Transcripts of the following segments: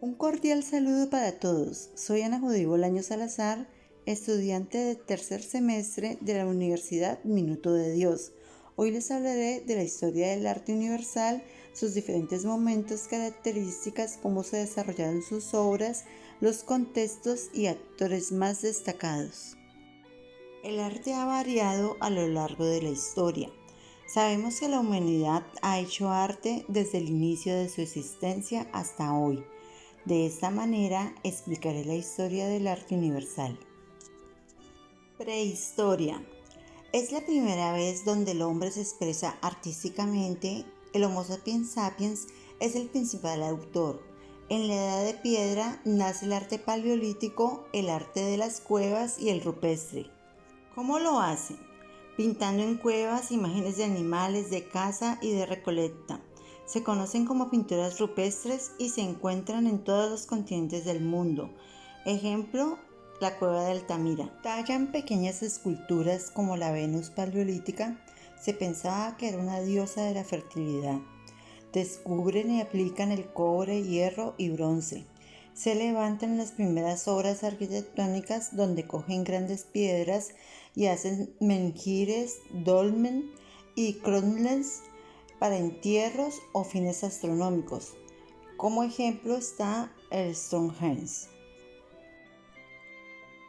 Un cordial saludo para todos. Soy Ana Judy Bolaño Salazar, estudiante de tercer semestre de la Universidad Minuto de Dios. Hoy les hablaré de la historia del arte universal, sus diferentes momentos, características, cómo se desarrollaron sus obras, los contextos y actores más destacados. El arte ha variado a lo largo de la historia. Sabemos que la humanidad ha hecho arte desde el inicio de su existencia hasta hoy. De esta manera explicaré la historia del arte universal. Prehistoria. Es la primera vez donde el hombre se expresa artísticamente. El Homo sapiens sapiens es el principal autor. En la Edad de Piedra nace el arte paleolítico, el arte de las cuevas y el rupestre. ¿Cómo lo hacen? Pintando en cuevas imágenes de animales, de caza y de recolecta. Se conocen como pinturas rupestres y se encuentran en todos los continentes del mundo. Ejemplo, la cueva de Altamira. Tallan pequeñas esculturas como la Venus paleolítica. Se pensaba que era una diosa de la fertilidad. Descubren y aplican el cobre, hierro y bronce. Se levantan las primeras obras arquitectónicas donde cogen grandes piedras y hacen menhires, dolmen y cromlechs para entierros o fines astronómicos. Como ejemplo está el Stonehenge.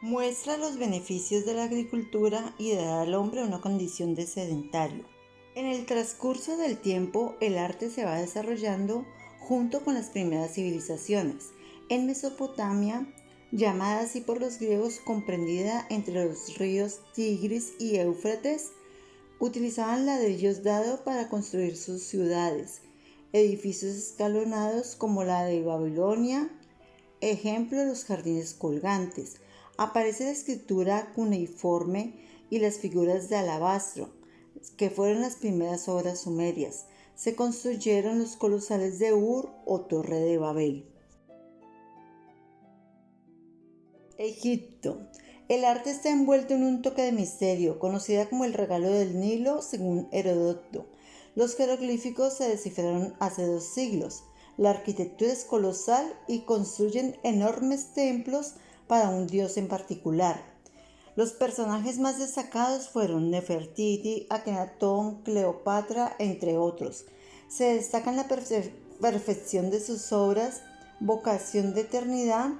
Muestra los beneficios de la agricultura y de dar al hombre una condición de sedentario. En el transcurso del tiempo, el arte se va desarrollando junto con las primeras civilizaciones. En Mesopotamia, llamada así por los griegos, comprendida entre los ríos Tigris y Éufrates, utilizaban ladrillos dado para construir sus ciudades, edificios escalonados como la de Babilonia, ejemplo los jardines colgantes. Aparece la escritura cuneiforme y las figuras de alabastro, que fueron las primeras obras sumerias. Se construyeron los colosales de Ur o Torre de Babel. Egipto. El arte está envuelto en un toque de misterio, conocida como el regalo del Nilo según Heródoto. Los jeroglíficos se descifraron hace 2 siglos. La arquitectura es colosal y construyen enormes templos para un dios en particular. Los personajes más destacados fueron Nefertiti, Akenatón, Cleopatra, entre otros. Se destaca la perfección de sus obras, vocación de eternidad.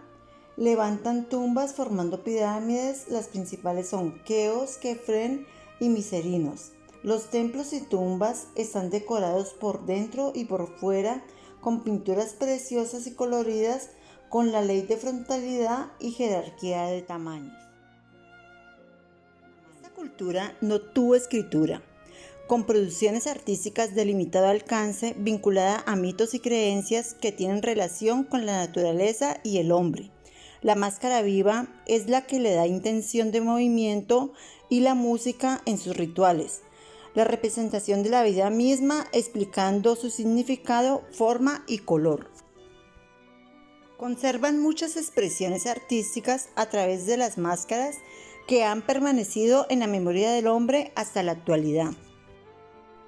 Levantan tumbas formando pirámides, las principales son Keos, Kefren y Miserinos. Los templos y tumbas están decorados por dentro y por fuera con pinturas preciosas y coloridas, con la ley de frontalidad y jerarquía de tamaños. Esta cultura no tuvo escritura, con producciones artísticas de limitado alcance vinculada a mitos y creencias que tienen relación con la naturaleza y el hombre. La máscara viva es la que le da intención de movimiento y la música en sus rituales. La representación de la vida misma explicando su significado, forma y color. Conservan muchas expresiones artísticas a través de las máscaras que han permanecido en la memoria del hombre hasta la actualidad.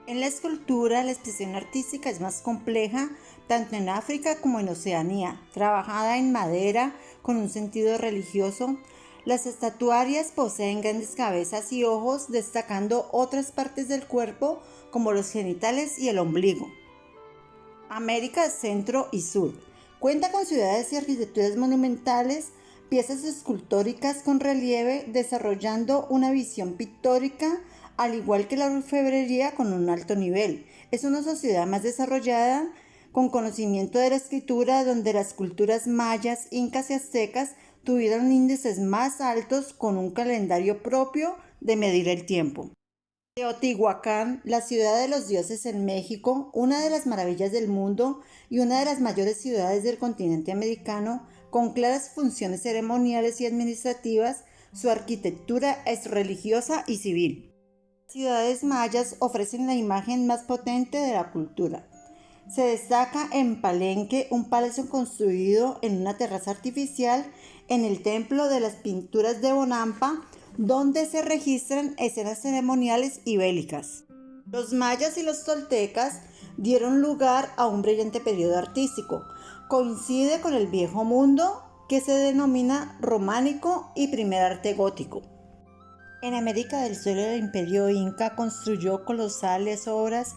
En la escultura, la expresión artística es más compleja, tanto en África como en Oceanía, trabajada en madera con un sentido religioso. Las estatuarias poseen grandes cabezas y ojos, destacando otras partes del cuerpo como los genitales y el ombligo. América Centro y Sur. Cuenta con ciudades y arquitecturas monumentales, piezas escultóricas con relieve, desarrollando una visión pictórica, al igual que la orfebrería con un alto nivel. Es una sociedad más desarrollada, con conocimiento de la escritura, donde las culturas mayas, incas y aztecas tuvieron índices más altos con un calendario propio de medir el tiempo. Teotihuacán, la ciudad de los dioses en México, una de las maravillas del mundo y una de las mayores ciudades del continente americano, con claras funciones ceremoniales y administrativas. Su arquitectura es religiosa y civil. Las ciudades mayas ofrecen la imagen más potente de la cultura. Se destaca en Palenque un palacio construido en una terraza artificial en el templo de las pinturas de Bonampa, donde se registran escenas ceremoniales y bélicas. Los mayas y los toltecas dieron lugar a un brillante periodo artístico, Coincide con el Viejo Mundo, que se denomina románico, y primer arte gótico. En América del Sur, el Imperio Inca construyó colosales obras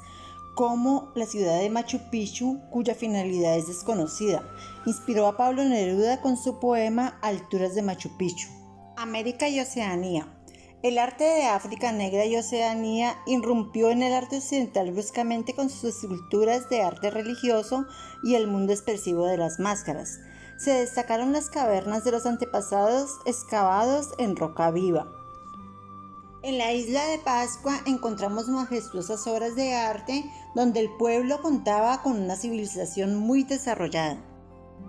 como la ciudad de Machu Picchu, cuya finalidad es desconocida. Inspiró a Pablo Neruda con su poema Alturas de Machu Picchu. América y Oceanía. El arte de África Negra y Oceanía irrumpió en el arte occidental bruscamente con sus esculturas de arte religioso y el mundo expresivo de las máscaras. Se destacaron las cavernas de los antepasados excavados en roca viva. En la isla de Pascua encontramos majestuosas obras de arte donde el pueblo contaba con una civilización muy desarrollada.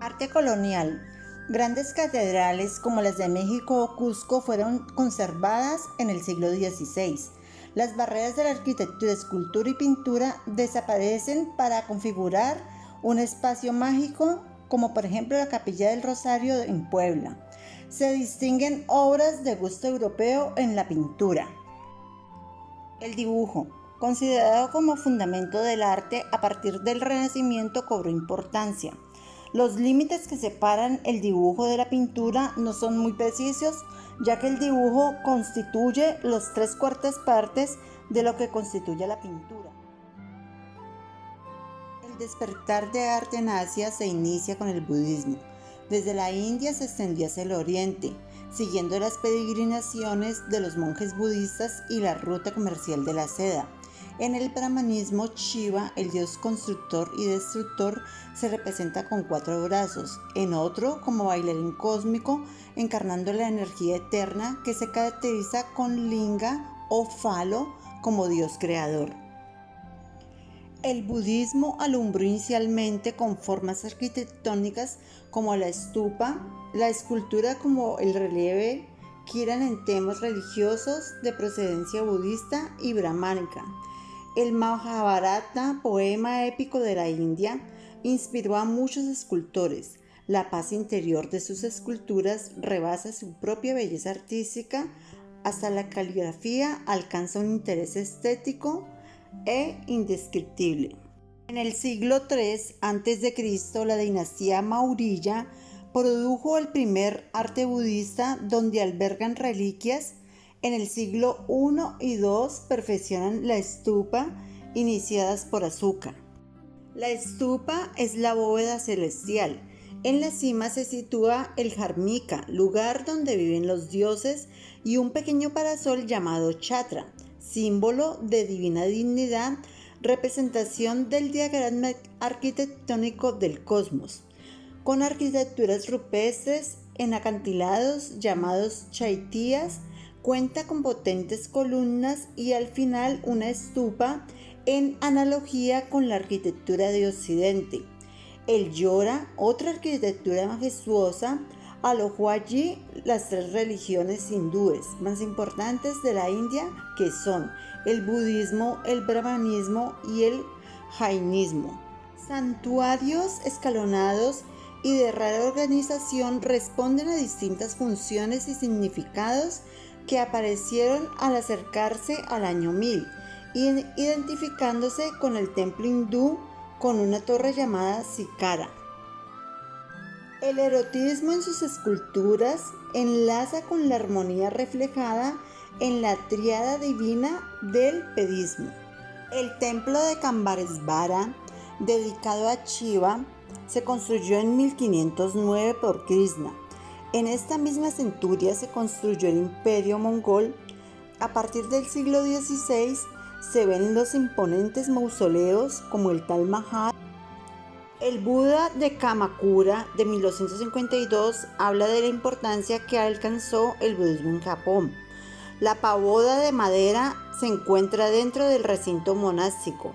Arte colonial. Grandes catedrales como las de México o Cusco fueron conservadas en el siglo XVI. Las barreras de la arquitectura, escultura y pintura desaparecen para configurar un espacio mágico como por ejemplo la Capilla del Rosario en Puebla. Se distinguen obras de gusto europeo en la pintura. El dibujo, considerado como fundamento del arte a partir del Renacimiento, cobró importancia. Los límites que separan el dibujo de la pintura no son muy precisos, ya que el dibujo constituye las 3/4 partes de lo que constituye la pintura. El despertar de arte en Asia se inicia con el budismo. Desde la India se extendió hacia el oriente, siguiendo las peregrinaciones de los monjes budistas y la ruta comercial de la seda. En el brahmanismo, Shiva, el dios constructor y destructor, se representa con 4 brazos, en otro como bailarín cósmico, encarnando la energía eterna que se caracteriza con Linga o Falo como dios creador. El budismo alumbró inicialmente con formas arquitectónicas como la stupa, la escultura como el relieve, que eran en temas religiosos de procedencia budista y brahmánica. El Mahabharata, poema épico de la India, inspiró a muchos escultores. La paz interior de sus esculturas rebasa su propia belleza artística, hasta la caligrafía alcanza un interés estético e indescriptible. En el siglo III a.C., la dinastía Maurya produjo el primer arte budista donde albergan reliquias. En el siglo I y II perfeccionan la stupa iniciadas por Asuka. La stupa es la bóveda celestial. En la cima se sitúa el Dharmika, lugar donde viven los dioses, y un pequeño parasol llamado Chatra, símbolo de divina dignidad, representación del diagrama arquitectónico del cosmos, con arquitecturas rupestres en acantilados llamados chaityas. Cuenta con potentes columnas y al final una stupa en analogía con la arquitectura de Occidente. El Yora, otra arquitectura majestuosa, alojó allí las 3 religiones hindúes más importantes de la India, que son el budismo, el brahmanismo y el jainismo. Santuarios escalonados y de rara organización responden a distintas funciones y significados que aparecieron al acercarse al año 1000, identificándose con el templo hindú con una torre llamada Sikara. El erotismo en sus esculturas enlaza con la armonía reflejada en la tríada divina del vedismo. El templo de Kambaresvara, dedicado a Shiva, se construyó en 1509 por Krishna. En esta misma centuria se construyó el imperio mongol. A partir del siglo XVI se ven los imponentes mausoleos como el Taj Mahal. El Buda de Kamakura de 1252 habla de la importancia que alcanzó el budismo en Japón. La pagoda de madera se encuentra dentro del recinto monástico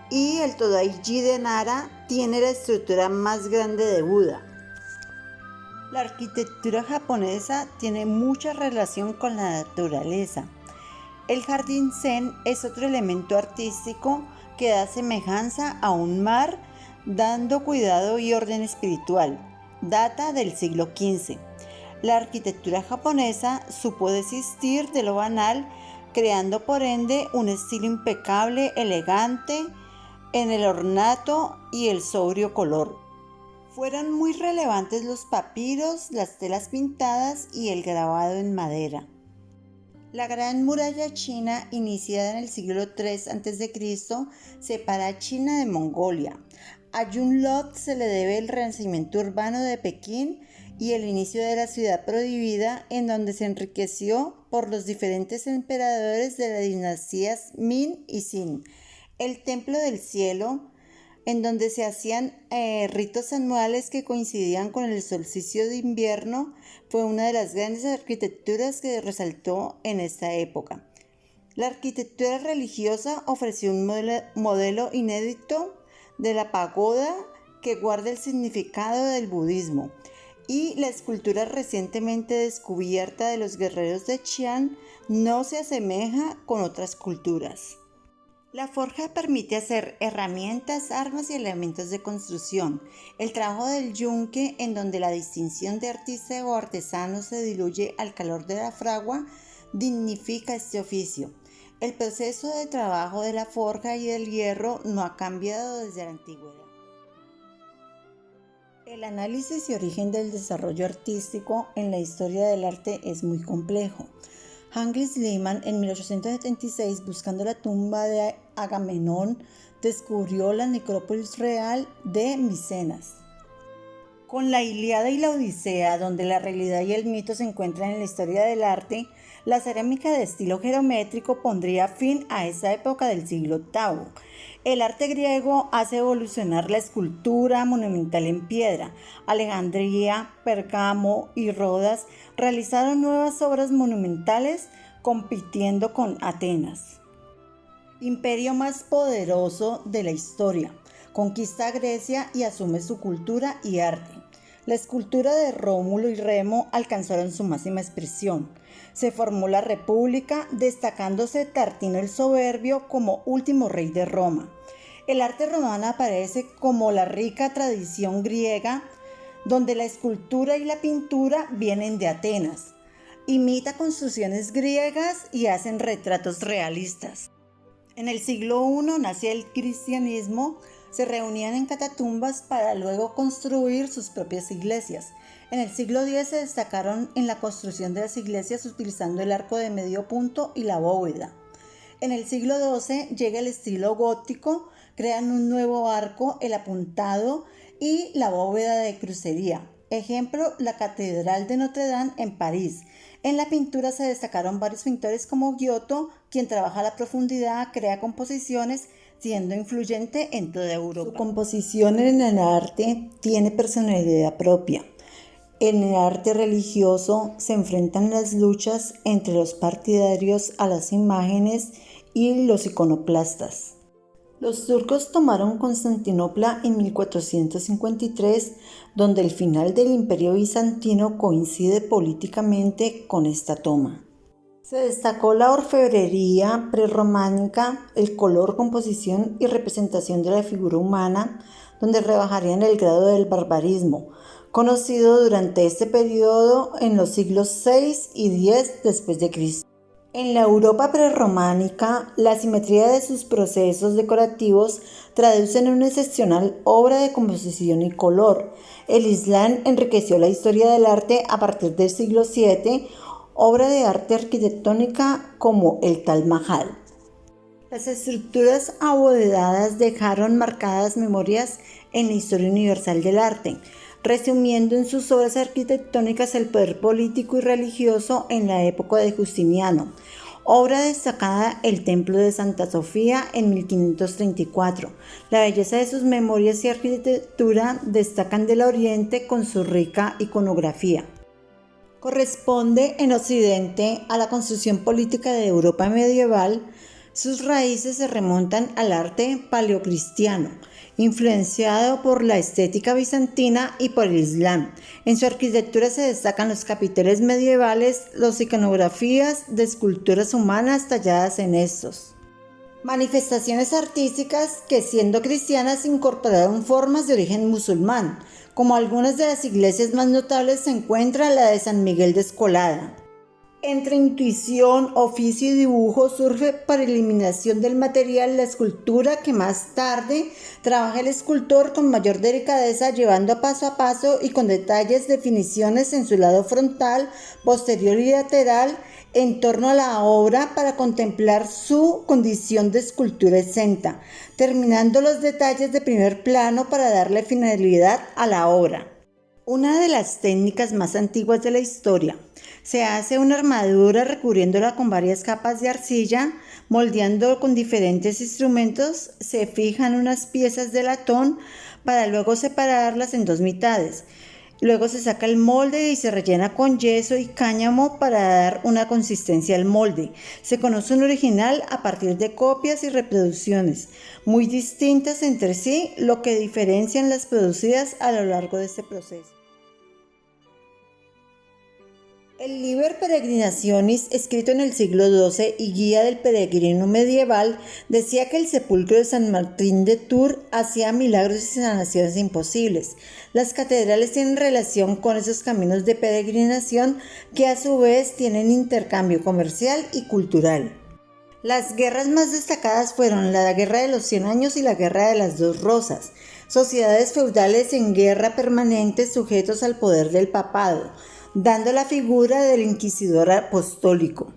y el Todaiji de Nara tiene la estructura más grande de Buda. La arquitectura japonesa tiene mucha relación con la naturaleza. El jardín zen es otro elemento artístico que da semejanza a un mar, dando cuidado y orden espiritual. Data del siglo XV. La arquitectura japonesa supo desistir de lo banal, creando por ende un estilo impecable, elegante en el ornato y el sobrio color. Fueron muy relevantes los papiros, las telas pintadas y el grabado en madera. La Gran Muralla China, iniciada en el siglo III a.C., separa a China de Mongolia. A Yunlong se le debe el renacimiento urbano de Pekín y el inicio de la ciudad prohibida, en donde se enriqueció por los diferentes emperadores de las dinastías Ming y Qing. El Templo del Cielo, en donde se hacían ritos anuales que coincidían con el solsticio de invierno, fue una de las grandes arquitecturas que resaltó en esta época. La arquitectura religiosa ofreció un modelo inédito de la pagoda que guarda el significado del budismo, y la escultura recientemente descubierta de los guerreros de Xi'an no se asemeja con otras culturas. La forja permite hacer herramientas, armas y elementos de construcción. El trabajo del yunque, en donde la distinción de artista o artesano se diluye al calor de la fragua, dignifica este oficio. El proceso de trabajo de la forja y del hierro no ha cambiado desde la antigüedad. El análisis y origen del desarrollo artístico en la historia del arte es muy complejo. Heinrich Schliemann, en 1876, buscando la tumba de Agamenón, descubrió la necrópolis real de Micenas. Con la Ilíada y la Odisea, donde la realidad y el mito se encuentran en la historia del arte, la cerámica de estilo geométrico pondría fin a esa época del siglo VIII. El arte griego hace evolucionar la escultura monumental en piedra. Alejandría, Pérgamo y Rodas realizaron nuevas obras monumentales compitiendo con Atenas. Imperio más poderoso de la historia. Conquista a Grecia y asume su cultura y arte. La escultura de Rómulo y Remo alcanzaron su máxima expresión. Se formó la República, destacándose Tartino el Soberbio como último rey de Roma. El arte romano aparece como la rica tradición griega, donde la escultura y la pintura vienen de Atenas. Imita construcciones griegas y hacen retratos realistas. En el siglo I nace el cristianismo. Se reunían en catatumbas para luego construir sus propias iglesias. En el siglo X se destacaron en la construcción de las iglesias utilizando el arco de medio punto y la bóveda. En el siglo XII llega el estilo gótico, crean un nuevo arco, el apuntado y la bóveda de crucería. Ejemplo, la Catedral de Notre Dame en París. En la pintura se destacaron varios pintores como Giotto, quien trabaja a la profundidad, crea composiciones, siendo influyente en toda Europa. Su composición en el arte tiene personalidad propia. En el arte religioso se enfrentan las luchas entre los partidarios a las imágenes y los iconoclastas. Los turcos tomaron Constantinopla en 1453, donde el final del Imperio bizantino coincide políticamente con esta toma. Se destacó la orfebrería prerrománica, el color, composición y representación de la figura humana, donde rebajarían el grado del barbarismo, conocido durante este periodo en los siglos VI y X después de Cristo. En la Europa prerrománica, la simetría de sus procesos decorativos traducen una excepcional obra de composición y color. El Islam enriqueció la historia del arte a partir del siglo VII, obra de arte arquitectónica como el Taj Mahal. Las estructuras abovedadas dejaron marcadas memorias en la historia universal del arte, resumiendo en sus obras arquitectónicas el poder político y religioso en la época de Justiniano. Obra destacada el Templo de Santa Sofía en 1534. La belleza de sus memorias y arquitectura destacan del Oriente con su rica iconografía. Corresponde en Occidente a la construcción política de Europa medieval. Sus raíces se remontan al arte paleocristiano, influenciado por la estética bizantina y por el Islam. En su arquitectura se destacan los capiteles medievales, las iconografías de esculturas humanas talladas en estos. Manifestaciones artísticas que, siendo cristianas, incorporaron formas de origen musulmán. Como algunas de las iglesias más notables se encuentra la de San Miguel de Escolada. Entre intuición, oficio y dibujo surge por eliminación del material la escultura que más tarde trabaja el escultor con mayor delicadeza, llevando paso a paso y con detalles definiciones en su lado frontal, posterior y lateral en torno a la obra para contemplar su condición de escultura exenta, terminando los detalles de primer plano para darle finalidad a la obra. Una de las técnicas más antiguas de la historia. Se hace una armadura recubriéndola con varias capas de arcilla, moldeando con diferentes instrumentos, se fijan unas piezas de latón para luego separarlas en dos mitades. Luego se saca el molde y se rellena con yeso y cáñamo para dar una consistencia al molde. Se conoce un original a partir de copias y reproducciones, muy distintas entre sí, lo que diferencian las producidas a lo largo de este proceso. El Liber Peregrinationis, escrito en el siglo XII y guía del peregrino medieval, decía que el sepulcro de San Martín de Tours hacía milagros y sanaciones imposibles. Las catedrales tienen relación con esos caminos de peregrinación que a su vez tienen intercambio comercial y cultural. Las guerras más destacadas fueron la Guerra de los 100 años y la Guerra de las Dos Rosas, sociedades feudales en guerra permanente sujetos al poder del papado, dando la figura del inquisidor apostólico.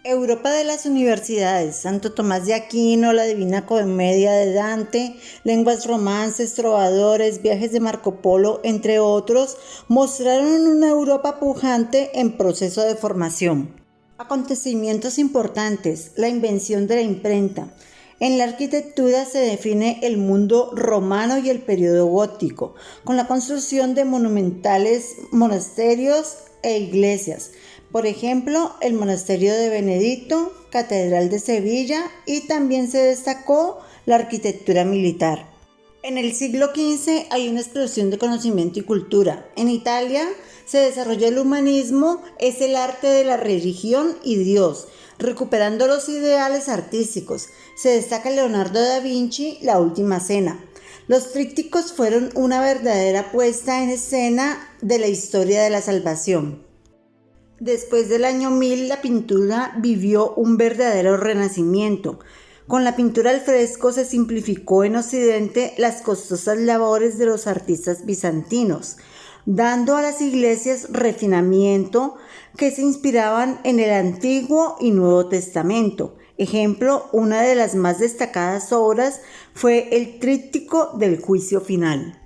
Europa de las universidades, Santo Tomás de Aquino, la Divina Comedia de Dante, lenguas romances, trovadores, viajes de Marco Polo, entre otros, mostraron una Europa pujante en proceso de formación. Acontecimientos importantes, la invención de la imprenta. En la arquitectura se define el mundo romano y el periodo gótico, con la construcción de monumentales monasterios e iglesias. Por ejemplo, el monasterio de Benedicto, Catedral de Sevilla, y también se destacó la arquitectura militar. En el siglo XV hay una explosión de conocimiento y cultura. En Italia se desarrolló el humanismo, es el arte de la religión y Dios, recuperando los ideales artísticos. Se destaca Leonardo da Vinci, La Última Cena. Los trípticos fueron una verdadera puesta en escena de la historia de la salvación. Después del año 1000, la pintura vivió un verdadero renacimiento. Con la pintura al fresco se simplificó en Occidente las costosas labores de los artistas bizantinos, dando a las iglesias refinamiento que se inspiraban en el Antiguo y Nuevo Testamento. Ejemplo, una de las más destacadas obras fue el tríptico del Juicio Final.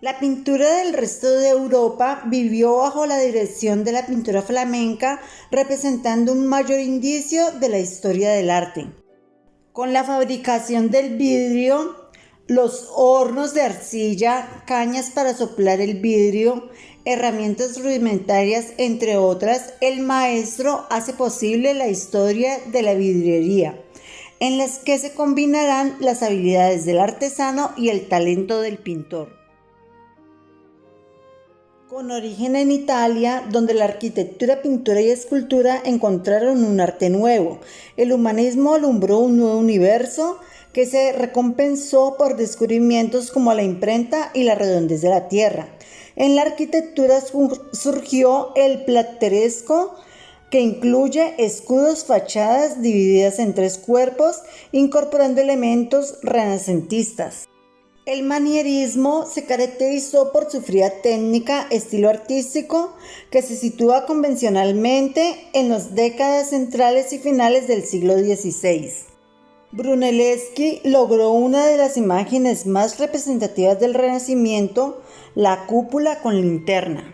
La pintura del resto de Europa vivió bajo la dirección de la pintura flamenca, representando un mayor indicio de la historia del arte. Con la fabricación del vidrio, los hornos de arcilla, cañas para soplar el vidrio, herramientas rudimentarias, entre otras, el maestro hace posible la historia de la vidriería, en las que se combinarán las habilidades del artesano y el talento del pintor. Con origen en Italia, donde la arquitectura, pintura y escultura encontraron un arte nuevo, el humanismo alumbró un nuevo universo que se recompensó por descubrimientos como la imprenta y la redondez de la tierra. En la arquitectura surgió el plateresco, que incluye escudos, fachadas divididas en tres cuerpos, incorporando elementos renacentistas. El manierismo se caracterizó por su fría técnica, estilo artístico, que se sitúa convencionalmente en las décadas centrales y finales del siglo XVI. Brunelleschi logró una de las imágenes más representativas del Renacimiento, la cúpula con linterna.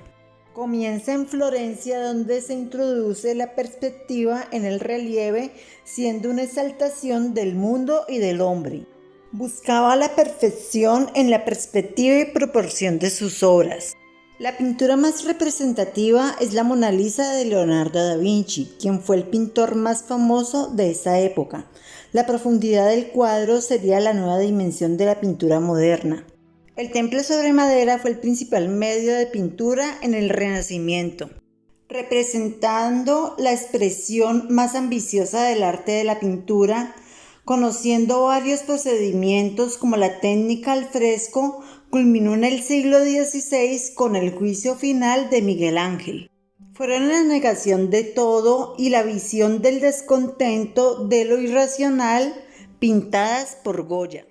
Comienza en Florencia, donde se introduce la perspectiva en el relieve, siendo una exaltación del mundo y del hombre. Buscaba la perfección en la perspectiva y proporción de sus obras. La pintura más representativa es la Mona Lisa de Leonardo da Vinci, quien fue el pintor más famoso de esa época. La profundidad del cuadro sería la nueva dimensión de la pintura moderna. El temple sobre madera fue el principal medio de pintura en el Renacimiento, representando la expresión más ambiciosa del arte de la pintura. Conociendo varios procedimientos como la técnica al fresco, culminó en el siglo XVI con el Juicio Final de Miguel Ángel. fueron la negación de todo y la visión del descontento de lo irracional, pintadas por Goya.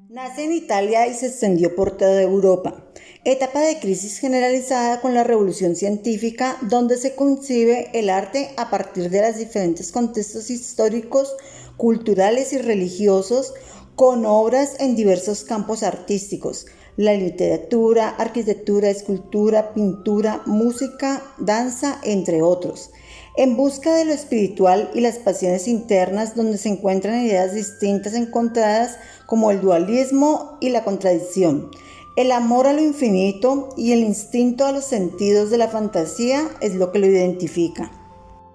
Nace en Italia y se extendió por toda Europa. Etapa de crisis generalizada con la revolución científica, donde se concibe el arte a partir de los diferentes contextos históricos, culturales y religiosos, con obras en diversos campos artísticos: la literatura, arquitectura, escultura, pintura, música, danza, entre otros. En busca de lo espiritual y las pasiones internas, donde se encuentran ideas distintas encontradas como el dualismo y la contradicción. El amor a lo infinito y el instinto a los sentidos de la fantasía es lo que lo identifica.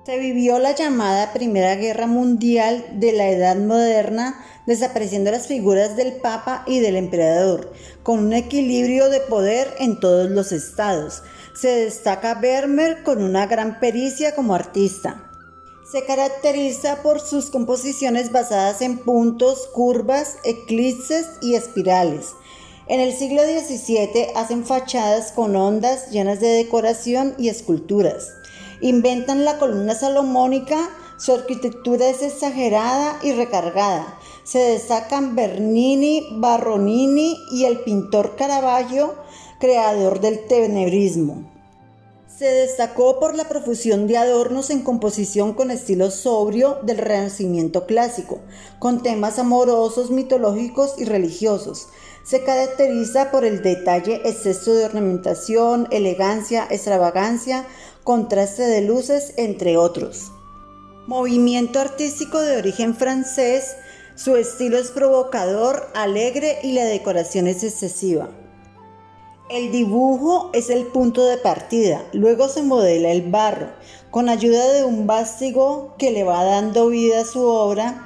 Se vivió la llamada Primera Guerra Mundial de la Edad Moderna, desapareciendo las figuras del Papa y del Emperador, con un equilibrio de poder en todos los estados. Se destaca Vermeer con una gran pericia como artista. Se caracteriza por sus composiciones basadas en puntos, curvas, eclipses y espirales. En el siglo XVII hacen fachadas con ondas llenas de decoración y esculturas. Inventan la columna salomónica, su arquitectura es exagerada y recargada. Se destacan Bernini, Baronini y el pintor Caravaggio, creador del tenebrismo. Se destacó por la profusión de adornos en composición con estilo sobrio del Renacimiento clásico, con temas amorosos, mitológicos y religiosos. Se caracteriza por el detalle, exceso de ornamentación, elegancia, extravagancia, contraste de luces, entre otros. Movimiento artístico de origen francés, su estilo es provocador, alegre y la decoración es excesiva. El dibujo es el punto de partida, luego se modela el barro. Con ayuda de un vástago que le va dando vida a su obra,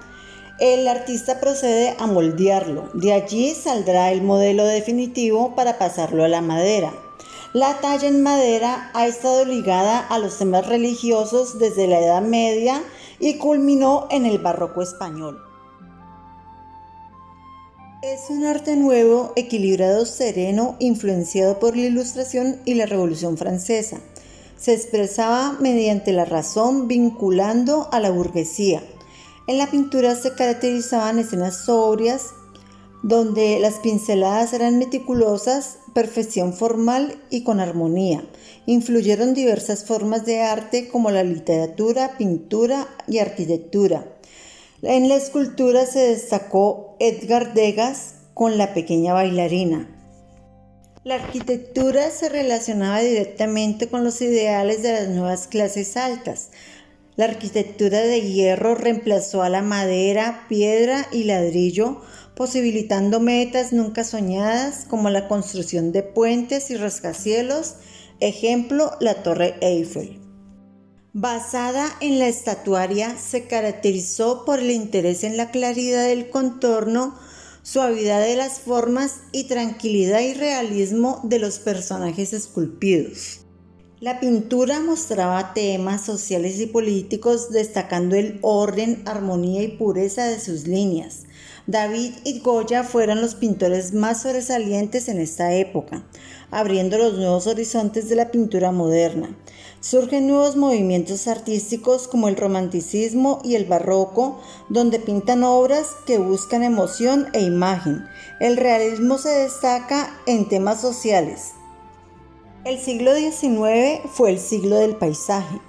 el artista procede a moldearlo. De allí saldrá el modelo definitivo para pasarlo a la madera. La talla en madera ha estado ligada a los temas religiosos desde la Edad Media y culminó en el Barroco español. Es un arte nuevo, equilibrado, sereno, influenciado por la Ilustración y la Revolución Francesa. Se expresaba mediante la razón, vinculando a la burguesía. En la pintura se caracterizaban escenas sobrias, donde las pinceladas eran meticulosas, perfección formal y con armonía. Influyeron diversas formas de arte como la literatura, pintura y arquitectura. En la escultura se destacó Edgar Degas con La pequeña bailarina. La arquitectura se relacionaba directamente con los ideales de las nuevas clases altas. La arquitectura de hierro reemplazó a la madera, piedra y ladrillo, posibilitando metas nunca soñadas como la construcción de puentes y rascacielos, ejemplo, la Torre Eiffel. Basada en la estatuaria, se caracterizó por el interés en la claridad del contorno, suavidad de las formas y tranquilidad y realismo de los personajes esculpidos. La pintura mostraba temas sociales y políticos, destacando el orden, armonía y pureza de sus líneas. David y Goya fueron los pintores más sobresalientes en esta época, abriendo los nuevos horizontes de la pintura moderna. Surgen nuevos movimientos artísticos como el romanticismo y el barroco, donde pintan obras que buscan emoción e imagen. El realismo se destaca en temas sociales. El siglo XIX fue el siglo del paisaje.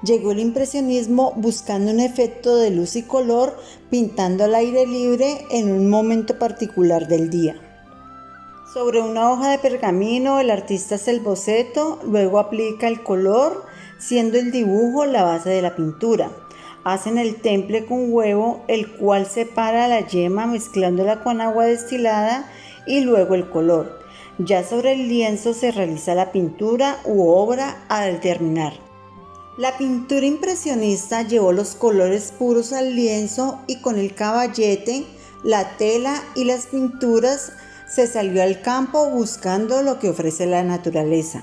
Llegó el impresionismo buscando un efecto de luz y color, pintando al aire libre en un momento particular del día. Sobre una hoja de pergamino, el artista hace el boceto, luego aplica el color, siendo el dibujo la base de la pintura. Hacen el temple con huevo, el cual separa la yema mezclándola con agua destilada y luego el color. Ya sobre el lienzo se realiza la pintura u obra al terminar. La pintura impresionista llevó los colores puros al lienzo y con el caballete, la tela y las pinturas se salió al campo buscando lo que ofrece la naturaleza.